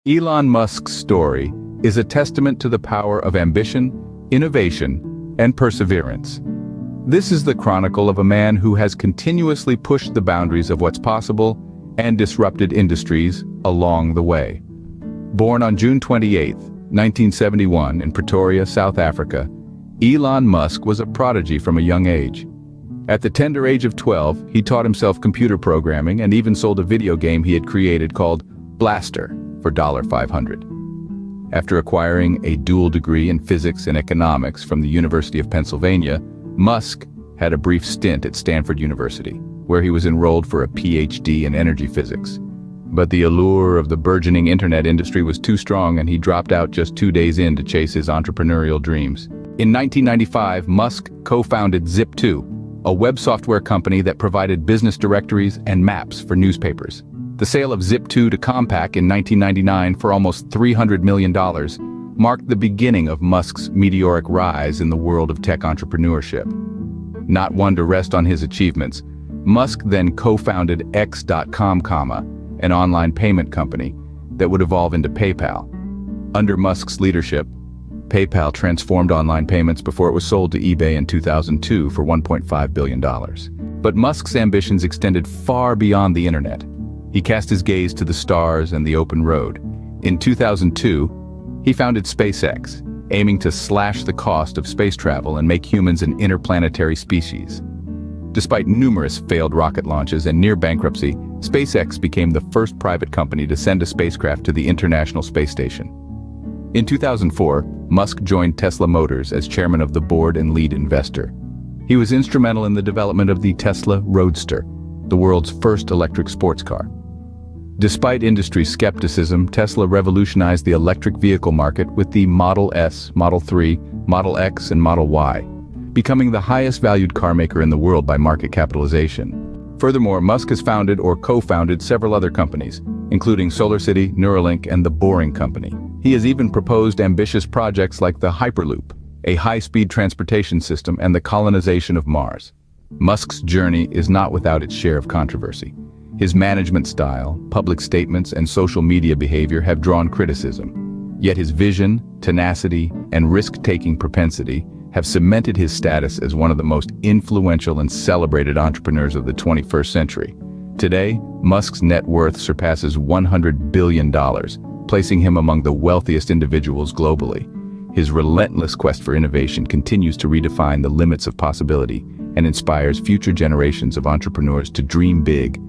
Elon Musk's story is a testament to the power of ambition, innovation, and perseverance. This is the chronicle of a man who has continuously pushed the boundaries of what's possible and disrupted industries along the way. Born on June 28, 1971 in Pretoria, South Africa, Elon Musk was a prodigy from a young age. At the tender age of 12, he taught himself computer programming and even sold a video game he had created called Blaster for $500. After acquiring a dual degree in physics and economics from the University of Pennsylvania, Musk had a brief stint at Stanford University, where he was enrolled for a PhD in energy physics. But the allure of the burgeoning internet industry was too strong, and he dropped out just 2 days in to chase his entrepreneurial dreams. In 1995, Musk co-founded Zip2, a web software company that provided business directories and maps for newspapers. The sale of Zip2 to Compaq in 1999 for almost $300 million marked the beginning of Musk's meteoric rise in the world of tech entrepreneurship. Not one to rest on his achievements, Musk then co-founded X.com, an online payment company that would evolve into PayPal. Under Musk's leadership, PayPal transformed online payments before it was sold to eBay in 2002 for $1.5 billion. But Musk's ambitions extended far beyond the internet. He cast his gaze to the stars and the open road. In 2002, he founded SpaceX, aiming to slash the cost of space travel and make humans an interplanetary species. Despite numerous failed rocket launches and near bankruptcy, SpaceX became the first private company to send a spacecraft to the International Space Station. In 2004, Musk joined Tesla Motors as chairman of the board and lead investor. He was instrumental in the development of the Tesla Roadster, the world's first electric sports car. Despite industry skepticism, Tesla revolutionized the electric vehicle market with the Model S, Model 3, Model X, and Model Y, becoming the highest valued car maker in the world by market capitalization. Furthermore, Musk has founded or co-founded several other companies, including SolarCity, Neuralink, and The Boring Company. He has even proposed ambitious projects like the Hyperloop, a high-speed transportation system, and the colonization of Mars. Musk's journey is not without its share of controversy. His management style, public statements, and social media behavior have drawn criticism. Yet his vision, tenacity, and risk-taking propensity have cemented his status as one of the most influential and celebrated entrepreneurs of the 21st century. Today, Musk's net worth surpasses $100 billion, placing him among the wealthiest individuals globally. His relentless quest for innovation continues to redefine the limits of possibility and inspires future generations of entrepreneurs to dream big.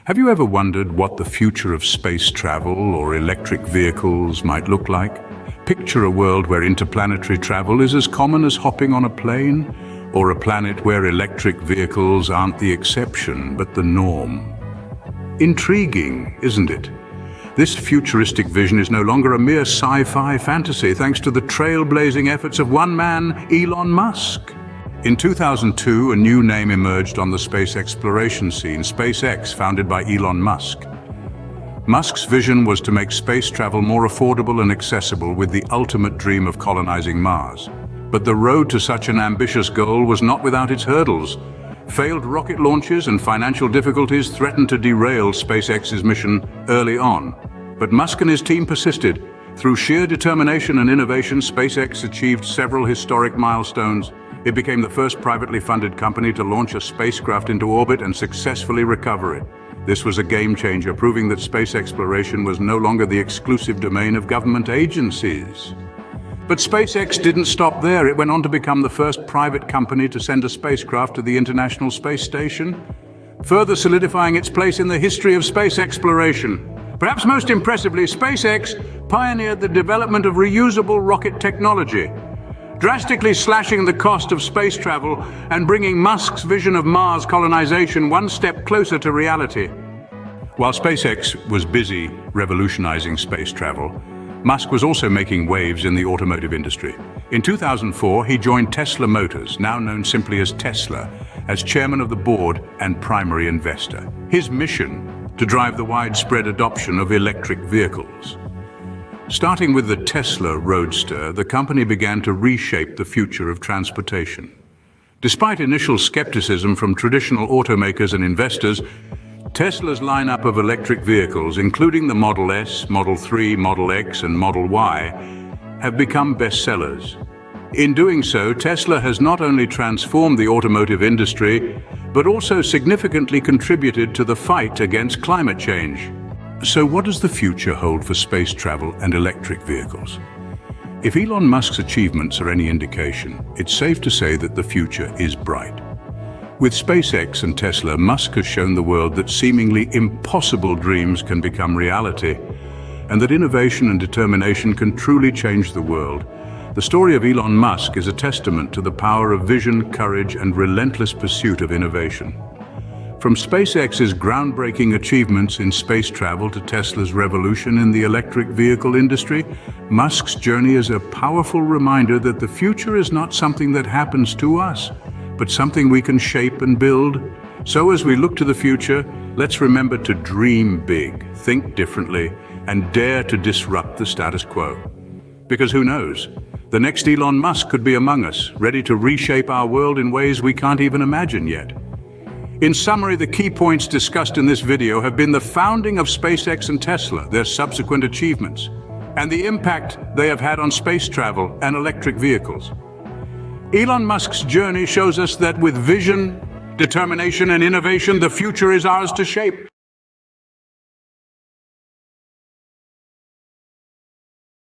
Have you ever wondered what the future of space travel or electric vehicles might look like? Picture a world where interplanetary travel is as common as hopping on a plane, or a planet where electric vehicles aren't the exception but the norm. Intriguing, isn't it? This futuristic vision is no longer a mere sci-fi fantasy thanks to the trailblazing efforts of one man, Elon Musk. In 2002, a new name emerged on the space exploration scene, SpaceX, founded by Elon Musk. Musk's vision was to make space travel more affordable and accessible, with the ultimate dream of colonizing Mars. But the road to such an ambitious goal was not without its hurdles. Failed rocket launches and financial difficulties threatened to derail SpaceX's mission early on. But Musk and his team persisted. Through sheer determination and innovation, SpaceX achieved several historic milestones. It became the first privately funded company to launch a spacecraft into orbit and successfully recover it. This was a game changer, proving that space exploration was no longer the exclusive domain of government agencies. But SpaceX didn't stop there. It went on to become the first private company to send a spacecraft to the International Space Station, further solidifying its place in the history of space exploration. Perhaps most impressively, SpaceX pioneered the development of reusable rocket technology, drastically slashing the cost of space travel and bringing Musk's vision of Mars colonization one step closer to reality. While SpaceX was busy revolutionizing space travel, Musk was also making waves in the automotive industry. In 2004, he joined Tesla Motors, now known simply as Tesla, as chairman of the board and primary investor. His mission: to drive the widespread adoption of electric vehicles. Starting with the Tesla Roadster, the company began to reshape the future of transportation. Despite initial skepticism from traditional automakers and investors, Tesla's lineup of electric vehicles, including the Model S, Model 3, Model X, and Model Y, have become bestsellers. In doing so, Tesla has not only transformed the automotive industry, but also significantly contributed to the fight against climate change. So what does the future hold for space travel and electric vehicles? If Elon Musk's achievements are any indication, it's safe to say that the future is bright. With SpaceX and Tesla, Musk has shown the world that seemingly impossible dreams can become reality, and that innovation and determination can truly change the world. The story of Elon Musk is a testament to the power of vision, courage, and relentless pursuit of innovation. From SpaceX's groundbreaking achievements in space travel to Tesla's revolution in the electric vehicle industry, Musk's journey is a powerful reminder that the future is not something that happens to us, but something we can shape and build. So as we look to the future, let's remember to dream big, think differently, and dare to disrupt the status quo. Because who knows? The next Elon Musk could be among us, ready to reshape our world in ways we can't even imagine yet. In summary, the key points discussed in this video have been the founding of SpaceX and Tesla, their subsequent achievements, and the impact they have had on space travel and electric vehicles. Elon Musk's journey shows us that with vision, determination, and innovation, the future is ours to shape.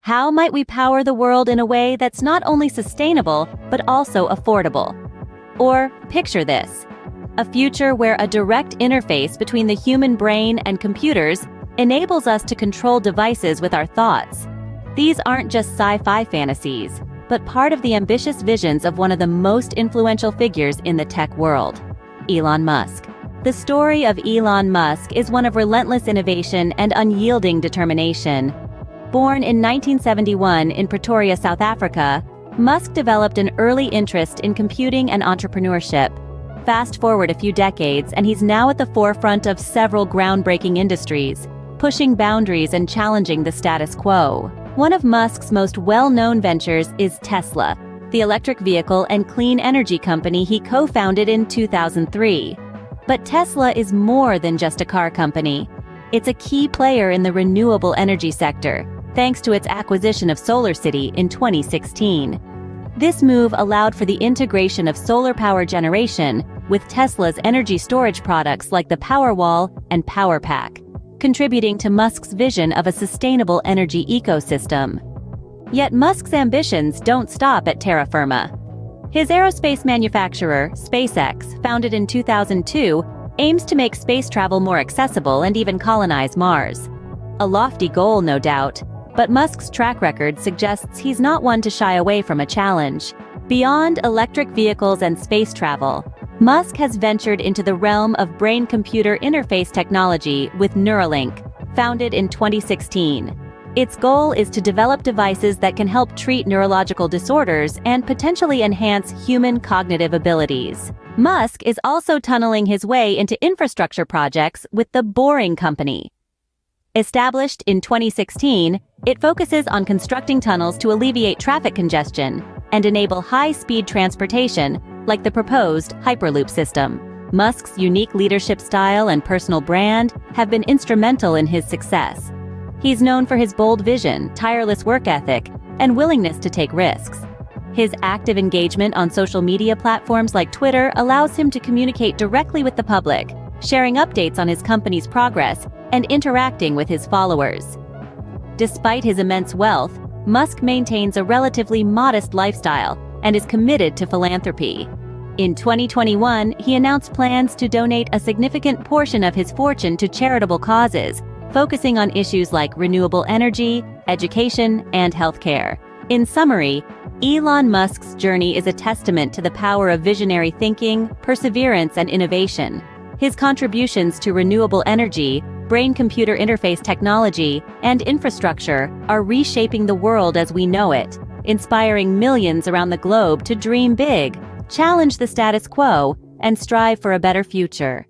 How might we power the world in a way that's not only sustainable, but also affordable? Or picture this: a future where a direct interface between the human brain and computers enables us to control devices with our thoughts. These aren't just sci-fi fantasies, but part of the ambitious visions of one of the most influential figures in the tech world, Elon Musk. The story of Elon Musk is one of relentless innovation and unyielding determination. Born in 1971 in Pretoria, South Africa, Musk developed an early interest in computing and entrepreneurship. Fast forward a few decades, and he's now at the forefront of several groundbreaking industries, pushing boundaries and challenging the status quo. One of Musk's most well-known ventures is Tesla, the electric vehicle and clean energy company he co-founded in 2003. But Tesla is more than just a car company. It's a key player in the renewable energy sector, thanks to its acquisition of SolarCity in 2016. This move allowed for the integration of solar power generation with Tesla's energy storage products like the Powerwall and Powerpack, contributing to Musk's vision of a sustainable energy ecosystem. Yet Musk's ambitions don't stop at terra firma. His aerospace manufacturer, SpaceX, founded in 2002, aims to make space travel more accessible and even colonize Mars. A lofty goal, no doubt, but Musk's track record suggests he's not one to shy away from a challenge. Beyond electric vehicles and space travel, Musk has ventured into the realm of brain-computer interface technology with Neuralink, founded in 2016. Its goal is to develop devices that can help treat neurological disorders and potentially enhance human cognitive abilities. Musk is also tunneling his way into infrastructure projects with the Boring Company. Established in 2016, it focuses on constructing tunnels to alleviate traffic congestion and enable high-speed transportation, like the proposed Hyperloop system. Musk's unique leadership style and personal brand have been instrumental in his success. He's known for his bold vision, tireless work ethic, and willingness to take risks. His active engagement on social media platforms like Twitter allows him to communicate directly with the public, sharing updates on his company's progress and interacting with his followers. Despite his immense wealth, Musk maintains a relatively modest lifestyle and is committed to philanthropy. In 2021, he announced plans to donate a significant portion of his fortune to charitable causes, focusing on issues like renewable energy, education, and healthcare. In summary, Elon Musk's journey is a testament to the power of visionary thinking, perseverance, and innovation. His contributions to renewable energy, brain-computer interface technology, and infrastructure are reshaping the world as we know it, inspiring millions around the globe to dream big, challenge the status quo, and strive for a better future.